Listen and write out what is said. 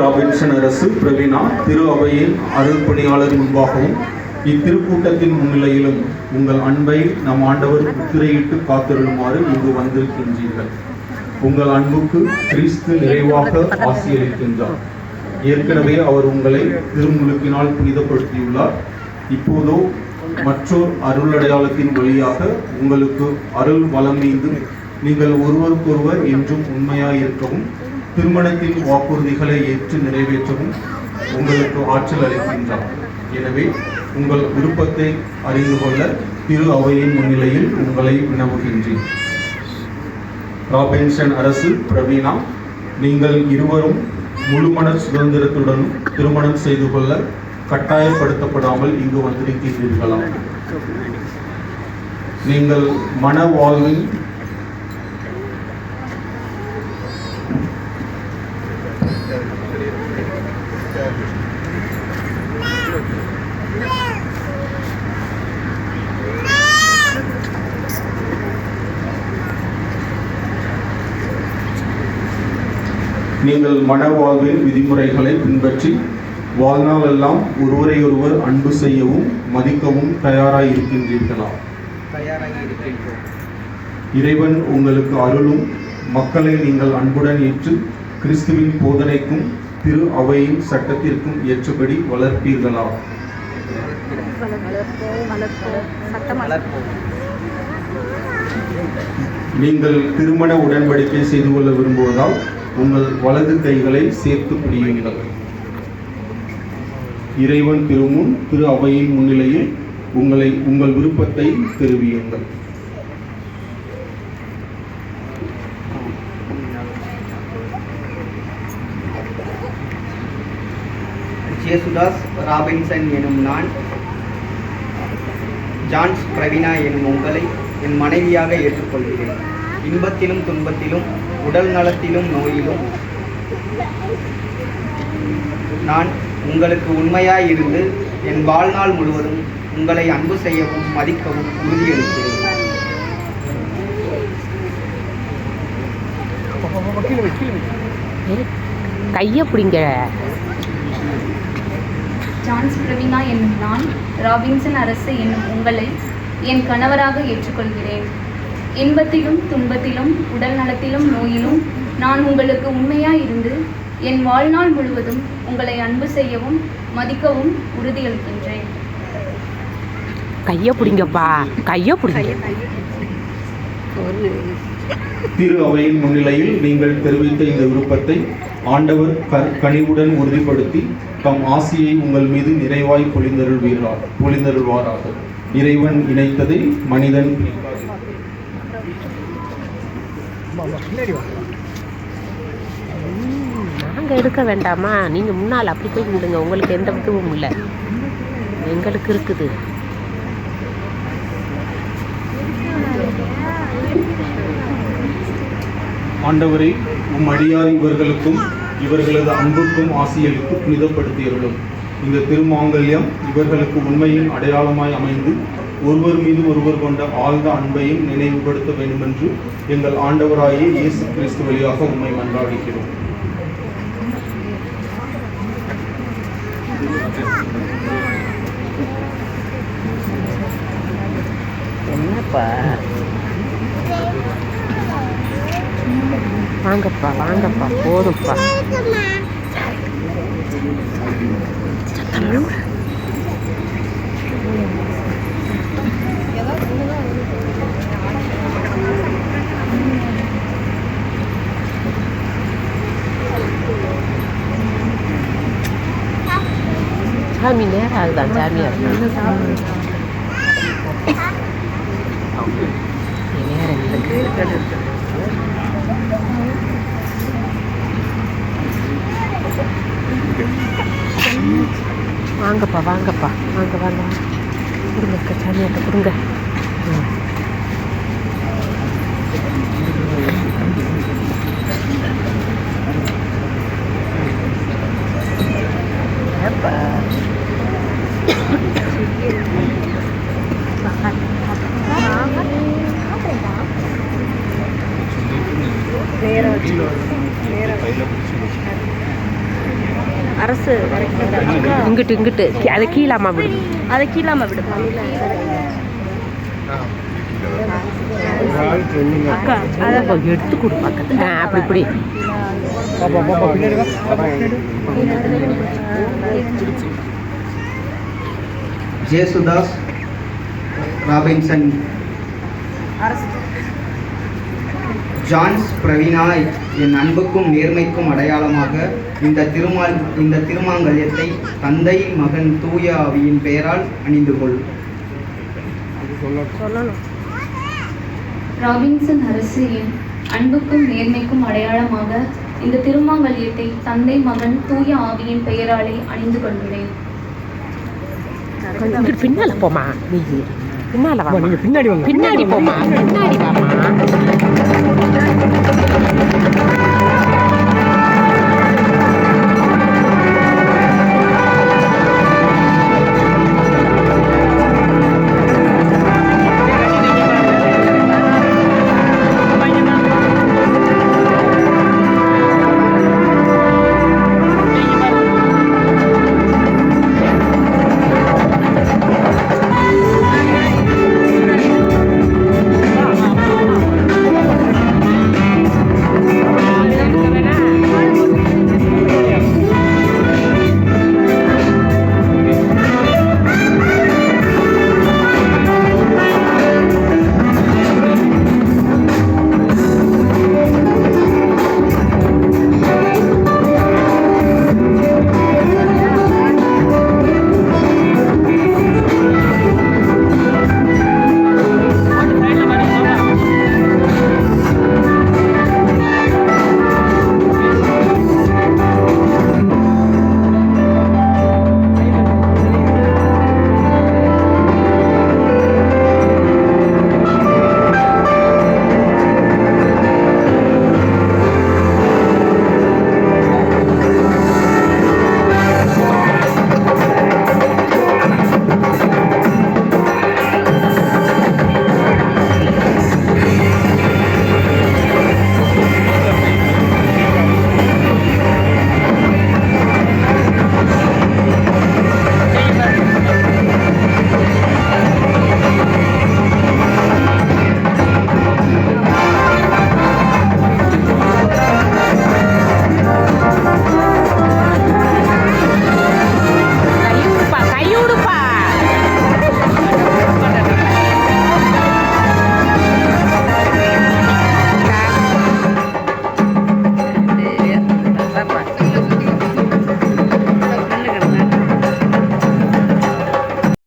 Robinson அரசு பிரவீனா திரு அவையின் அருள்பணியாளர் முன்பாகவும் இத்திருக்கூட்டத்தின் முன்னிலையிலும் உங்கள் அன்பை நம் ஆண்டவர் முத்திரையிட்டு காத்திருளுமாறு இங்கு வந்திருக்கின்றீர்கள். உங்கள் அன்புக்கு கிறிஸ்து நிறைவாக ஆசியளிக்கின்றார். ஏற்கனவே அவர் உங்களை திருமுழுக்கினால் புனிதப்படுத்தியுள்ளார். இப்போதோ மற்றொரு அருளடையாளத்தின் வழியாக உங்களுக்கு அருள் வளமீந்து நீங்கள் ஒருவருக்கொருவர் என்றும் உண்மையாயிருக்கவும் திருமணத்தின் வாக்குறுதிகளை ஏற்று நிறைவேற்றவும் உங்களுக்கு ஆற்றல் அளிக்கின்றார். எனவே உங்கள் விருப்பத்தை அறிந்து கொள்ள திரு அவையின் முன்னிலையில் உங்களை வினவுகின்றேன். ராபின்சன் அரசு பிரவீனா, நீங்கள் இருவரும் முழுமன சுதந்திரத்துடன் திருமணம் செய்து கொள்ள கட்டாயப்படுத்தப்படாமல் இங்கு வந்திருக்கிறீர்களா? நீங்கள் மன வாழ்வின் விதிமுறைகளை பின்பற்றி வாழ்நாளெல்லாம் ஒருவரையொருவர் அன்பு செய்யவும் மதிக்கவும் தயாராக இருக்கின்றீர்களா? இறைவன் உங்களுக்கு அருளும் மக்களை நீங்கள் அன்புடன் ஏற்று கிறிஸ்துவின் போதனைக்கும் திரு அவையின் சட்டத்திற்கும் ஏற்றபடி வளர்ப்பீர்களா? நீங்கள் திருமண உடன்படிக்கை செய்து கொள்ள விரும்புவதால் உங்கள் வலது கைகளை சேர்த்து பிடியுங்கள். இறைவன் திருமுன் திரு அவையின் முன்னிலையில் உங்கள் விருப்பத்தை தெரிவியுங்கள். ஜேசுதாஸ் ராபின்சன் எனும் நான், ஜான்ஸ் பிரவீனா எனும் உங்களை என் மனைவியாக ஏற்றுக்கொள்கிறேன். இன்பத்திலும் துன்பத்திலும் உடல் நலத்திலும் நோயிலும் நான் உங்களுக்கு உண்மையாயிருந்து என் வாழ்நாள் முழுவதும் உங்களை அன்பு செய்யவும் மதிக்கவும் உறுதியளிக்கிறேன். கையை பிடிங்க. ஜான்ஸ் பிரவீனா என்னும் நான், ராபின்சன் அரசு என்னும் உங்களை என் கணவராக ஏற்றுக்கொள்கிறேன். இன்பத்திலும் துன்பத்திலும் உடல் நலத்திலும் நோயிலும் நான் உங்களுக்கு உண்மையாயிருந்து என் வாழ்நாள் முழுவதும் உங்களை அன்பு செய்யவும் மதிக்கவும் உறுதியளிக்கின்றேன். கையை பிடிங்கப்பா, கையை பிடிங்க. திரு அவையின் முன்னிலையில் நீங்கள் தெரிவித்த இந்த விருப்பத்தை ஆண்டவர் கனிவுடன் உறுதிப்படுத்தி தம் ஆசியை உங்கள் மீது நிறைவாய் பொழிந்தருள்வாராக. இறைவன் இணைத்ததை மனிதன் நாங்கள் எடுக்க வேண்டாமா? நீங்கள் முன்னால் அப்படி போய் விடுங்க. உங்களுக்கு எந்த விதமும் இல்லை, எங்களுக்கு இருக்குது. ஆண்டவரை உம் அடியார் இவர்களுக்கும் இவர்களது அன்புக்கும் ஆசியளித்து புனிதப்படுத்தியவர்களும் இந்த திருமாங்கல்யம் இவர்களுக்கு உண்மையின் அடையாளமாய் அமைந்து ஒருவர் மீது ஒருவர் கொண்ட ஆழ்ந்த அன்பையும் நினைவுபடுத்த வேண்டுமென்று எங்கள் ஆண்டவராகிய இயேசு கிறிஸ்து வழியாக உம்மை மன்றாடுகிறோம். என்னப்பா, வாங்கப்பா வாங்கப்பா, போதும்ப்பா. சாமி நேரம் ஆகுதான், சாமியார் நேரம் இல்லை. வாங்கப்பா வாங்கப்பா, வாங்க வாங்க, கொடுங்க சாமியார்ட்ட கொடுங்க. அரசு இங்கிட்டு இங்கிட்டு அதை கீழாமா விடு. அதை கீழாம விடுப்பா. அக்கா அதை அதை எடுத்து கொடு பக்கத்து. அப்படி இப்படி ஜேசுதாஸ் ராபின்சன், ஜான்ஸ் பிரவீனா என் அன்புக்கும் நேர்மைக்கும் அடையாளமாக இந்த திருமாங்கல்யத்தை தந்தை மகன் தூய ஆவியின் பெயரால் அணிந்து கொள். சொல்லணும். ராபின்சன் அரசு என் அன்புக்கும் நேர்மைக்கும் அடையாளமாக இந்த திருமாங்கல்யத்தை தந்தை மகன் தூய ஆவியின் பெயராலே அணிந்து கொள்கிறேன். இங்கிட்டு பின்னால போமா. நீ பின்னால வா. நீங்க பின்னாடி வாங்க. பின்னாடி போமா. பின்னாடி வாமா.